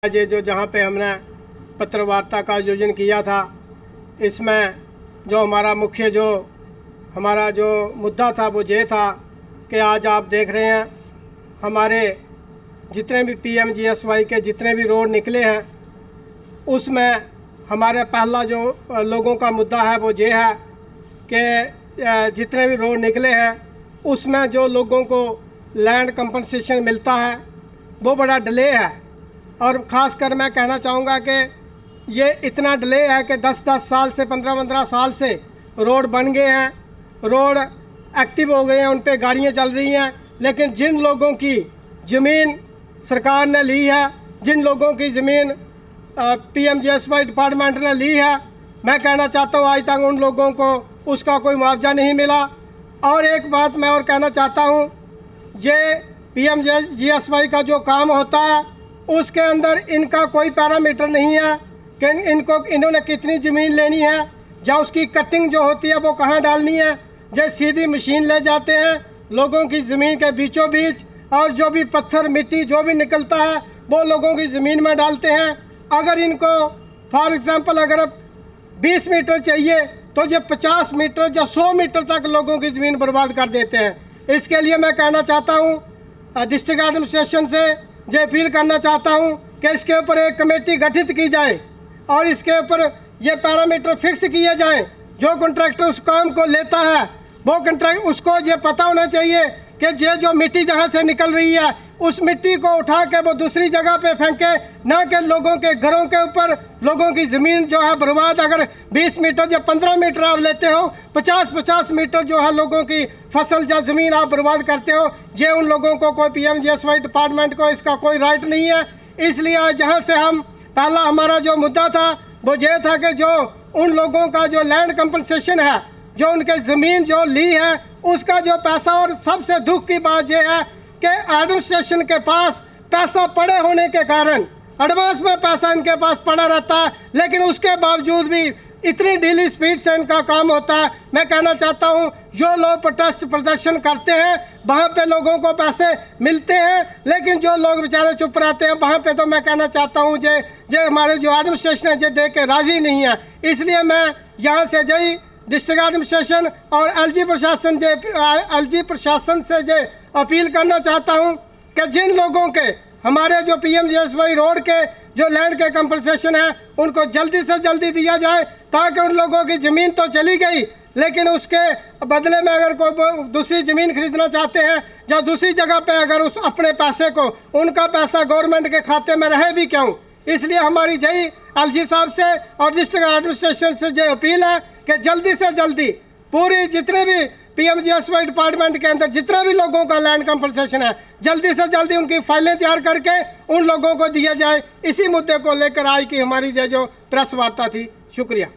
ये जो जहाँ पे हमने पत्र वार्ता का आयोजन किया था, इसमें जो हमारा जो मुद्दा था वो ये था कि आज आप देख रहे हैं हमारे जितने भी PMGSY के जितने भी रोड निकले हैं, उसमें हमारे पहला जो लोगों का मुद्दा है वो ये है कि जितने भी रोड निकले हैं उसमें जो लोगों को लैंड कंपनसेशन मिलता है वो बड़ा डिले है। और ख़ासकर मैं कहना चाहूँगा कि ये इतना डिले है कि 10-10 साल से 15-15 साल से रोड बन गए हैं, रोड एक्टिव हो गए हैं, उन पे गाड़ियाँ चल रही हैं, लेकिन जिन लोगों की ज़मीन सरकार ने ली है, जिन लोगों की ज़मीन PMGSY डिपार्टमेंट ने ली है, मैं कहना चाहता हूँ आज तक उन लोगों को उसका कोई मुआवजा नहीं मिला। और एक बात मैं और कहना चाहता हूँ, ये PMGSY का जो काम होता है उसके अंदर इनका कोई पैरामीटर नहीं है कि इन्होंने कितनी ज़मीन लेनी है या उसकी कटिंग जो होती है वो कहाँ डालनी है। जो सीधी मशीन ले जाते हैं लोगों की ज़मीन के बीचों बीच, और जो भी पत्थर मिट्टी जो भी निकलता है वो लोगों की ज़मीन में डालते हैं। अगर इनको फॉर एग्ज़ाम्पल अगर 20 मीटर चाहिए तो ये 50 मीटर या 100 मीटर तक लोगों की ज़मीन बर्बाद कर देते हैं। इसके लिए मैं कहना चाहता हूँ डिस्ट्रिक्ट एडमिनिस्ट्रेशन से ये अपील करना चाहता हूँ कि इसके ऊपर एक कमेटी गठित की जाए और इसके ऊपर ये पैरामीटर फिक्स किए जाएं। जो कॉन्ट्रैक्टर उस काम को लेता है वो कॉन्ट्रैक्ट उसको ये पता होना चाहिए कि ये जो मिट्टी जहाँ से निकल रही है उस मिट्टी को उठा के वो दूसरी जगह पे फेंके, ना कि लोगों के घरों के ऊपर लोगों की ज़मीन जो है बर्बाद। अगर 20 मीटर या 15 मीटर आप लेते हो, 50-50 मीटर जो है लोगों की फसल या ज़मीन आप बर्बाद करते हो, ये उन लोगों को कोई PMGSY डिपार्टमेंट को इसका कोई राइट नहीं है। इसलिए जहाँ से हम पहला हमारा जो मुद्दा था वो ये था कि जो उन लोगों का जो लैंड कंपनसेशन है, जो उनके ज़मीन जो ली है उसका जो पैसा, और सबसे दुख की बात यह है कि एडमिनिस्ट्रेशन के पास पैसा पड़े होने के कारण एडवांस में पैसा इनके पास पड़ा रहता है, लेकिन उसके बावजूद भी इतनी ढीली स्पीड से इनका काम होता है। मैं कहना चाहता हूँ जो लोग प्रोटेस्ट प्रदर्शन करते हैं वहाँ पे लोगों को पैसे मिलते हैं, लेकिन जो लोग बेचारे चुप रहते हैं वहाँ पे तो मैं कहना चाहता हूँ जे हमारे जो एडमिनिस्ट्रेशन है जे दे के राज़ी नहीं है। इसलिए मैं यहाँ से जय डिस्ट्रिक्ट एडमिनिस्ट्रेशन और LG प्रशासन से जे अपील करना चाहता हूँ कि जिन लोगों के हमारे जो PMGSY रोड के जो लैंड के कंपनसेशन है उनको जल्दी से जल्दी दिया जाए, ताकि उन लोगों की ज़मीन तो चली गई लेकिन उसके बदले में अगर कोई दूसरी ज़मीन खरीदना चाहते हैं या दूसरी जगह पे अगर उस अपने पैसे को, उनका पैसा गवर्नमेंट के खाते में रहे भी क्यों। इसलिए हमारी जय LG साहब से और डिस्ट्रिक्ट एडमिनिस्ट्रेशन से ये अपील है कि जल्दी से जल्दी पूरी जितने भी PMGSY डिपार्टमेंट के अंदर जितना भी लोगों का लैंड कंपनसेशन है जल्दी से जल्दी उनकी फाइलें तैयार करके उन लोगों को दिया जाए। इसी मुद्दे को लेकर आज की हमारी जो प्रेस वार्ता थी। शुक्रिया।